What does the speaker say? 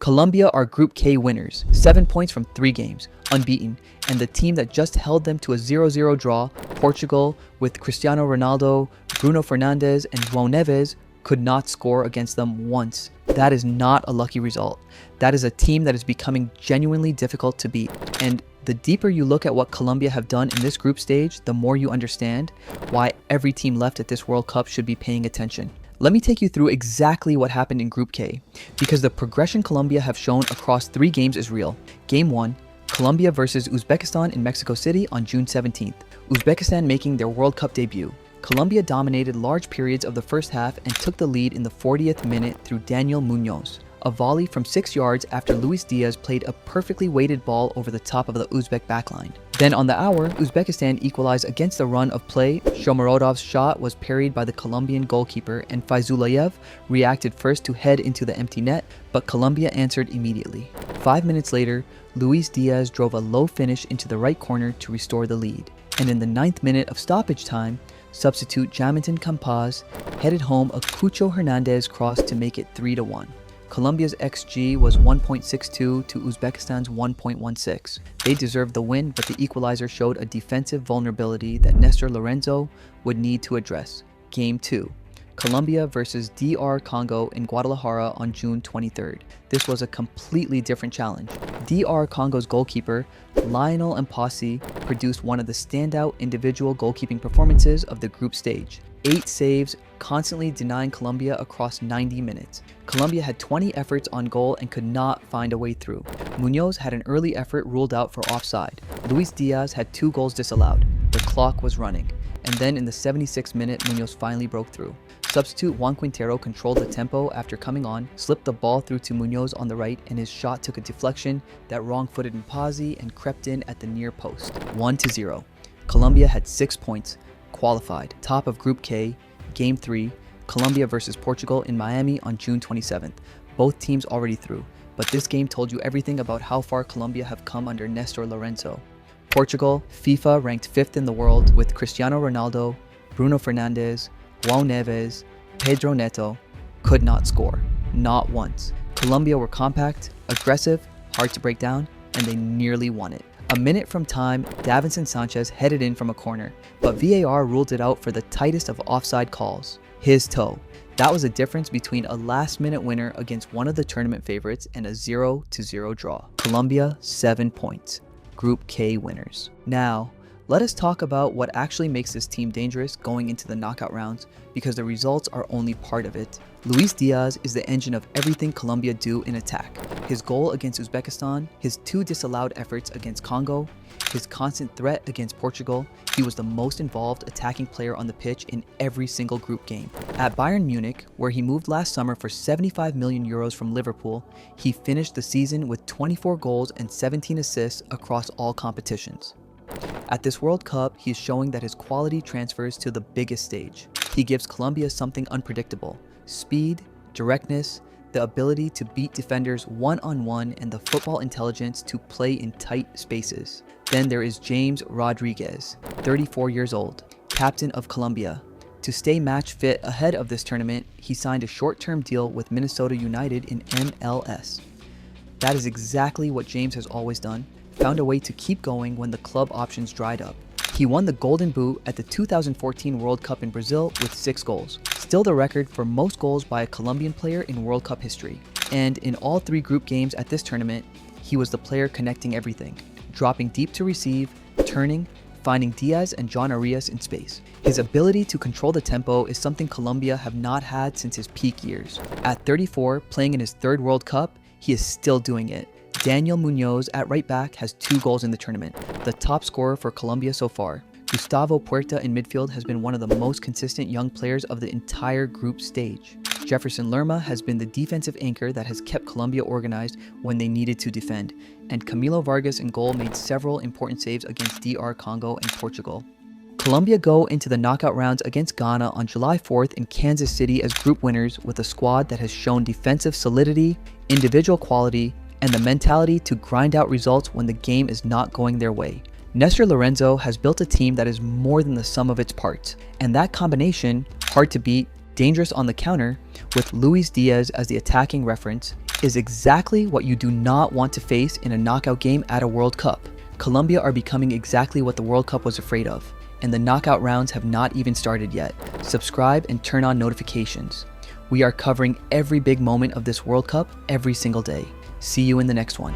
Colombia are Group K winners, 7 points from 3 games, unbeaten, and the team that just held them to a 0-0 draw, Portugal, with Cristiano Ronaldo, Bruno Fernandes, and João Neves, could not score against them once. That is not a lucky result. That is a team that is becoming genuinely difficult to beat. And the deeper you look at what Colombia have done in this group stage, the more you understand why every team left at this World Cup should be paying attention. Let me take you through exactly what happened in Group K, because the progression Colombia have shown across 3 games is real. Game 1, Colombia versus Uzbekistan in Mexico City on June 17th. Uzbekistan making their World Cup debut. Colombia dominated large periods of the first half and took the lead in the 40th minute through Daniel Muñoz. A volley from 6 yards after Díaz played a perfectly weighted ball over the top of the Uzbek backline. Then on the hour, Uzbekistan equalized against the run of play. Shomurodov's shot was parried by the Colombian goalkeeper, and Fayzulayev reacted first to head into the empty net, but Colombia answered immediately. 5 minutes later, Díaz drove a low finish into the right corner to restore the lead. And in the 9th minute of stoppage time, substitute Jaminton Campaz headed home a Cucho Hernandez cross to make it 3-1. Colombia's XG was 1.62 to Uzbekistan's 1.16. They deserved the win, but the equalizer showed a defensive vulnerability that Nestor Lorenzo would need to address. Game 2. Colombia versus DR Congo in Guadalajara on June 23rd. This was a completely different challenge. DR Congo's goalkeeper, Lionel Mpasi, produced one of the standout individual goalkeeping performances of the group stage. 8 saves, constantly denying Colombia across 90 minutes. Colombia had 20 efforts on goal and could not find a way through. Muñoz had an early effort ruled out for offside. Díaz had 2 goals disallowed. The clock was running. And then in the 76th minute, Muñoz finally broke through. Substitute Juan Quintero controlled the tempo after coming on, slipped the ball through to Muñoz on the right, and his shot took a deflection that wrong-footed Mpasi and crept in at the near post. 1-0. Colombia had 6 points, qualified, top of Group K. Game 3, Colombia versus Portugal in Miami on June 27th. Both teams already through, but this game told you everything about how far Colombia have come under Nestor Lorenzo. Portugal, FIFA ranked 5th in the world with Cristiano Ronaldo, Bruno Fernandes, João Neves, Pedro Neto, could not score, not once. Colombia were compact, aggressive, hard to break down, and they nearly won it. A minute from time, Davinson Sanchez headed in from a corner, but VAR ruled it out for the tightest of offside calls, his toe. That was the difference between a last-minute winner against one of the tournament favorites and a 0-0 draw. Colombia, 7 points. Group K winners. Now, let us talk about what actually makes this team dangerous going into the knockout rounds, because the results are only part of it. Díaz is the engine of everything Colombia do in attack. His goal against Uzbekistan, his 2 disallowed efforts against Congo, his constant threat against Portugal, he was the most involved attacking player on the pitch in every single group game. At Bayern Munich, where he moved last summer for 75 million euros from Liverpool, he finished the season with 24 goals and 17 assists across all competitions. At this World Cup, he is showing that his quality transfers to the biggest stage. He gives Colombia something unpredictable: speed, directness, the ability to beat defenders one-on-one, and the football intelligence to play in tight spaces. Then there is James Rodríguez, 34 years old, captain of Colombia. To stay match fit ahead of this tournament, he signed a short-term deal with Minnesota United in MLS. That is exactly what James has always done, found a way to keep going when the club options dried up. He won the Golden Boot at the 2014 World Cup in Brazil with 6 goals, still the record for most goals by a Colombian player in World Cup history. And in all 3 group games at this tournament, he was the player connecting everything, dropping deep to receive, turning, finding Díaz and John Arias in space. His ability to control the tempo is something Colombia have not had since his peak years. At 34, playing in his 3rd World Cup, he is still doing it. Daniel Muñoz at right back has 2 goals in the tournament, the top scorer for Colombia so far. Gustavo Puerta in midfield has been one of the most consistent young players of the entire group stage. Jefferson Lerma has been the defensive anchor that has kept Colombia organized when they needed to defend, and Camilo Vargas in goal made several important saves against DR Congo and Portugal. Colombia go into the knockout rounds against Ghana on July 4th in Kansas City as group winners with a squad that has shown defensive solidity, individual quality, and the mentality to grind out results when the game is not going their way. Nestor Lorenzo has built a team that is more than the sum of its parts, and that combination, hard to beat, dangerous on the counter, with Díaz as the attacking reference, is exactly what you do not want to face in a knockout game at a World Cup. Colombia are becoming exactly what the World Cup was afraid of, and the knockout rounds have not even started yet. Subscribe and turn on notifications. We are covering every big moment of this World Cup every single day. See you in the next one.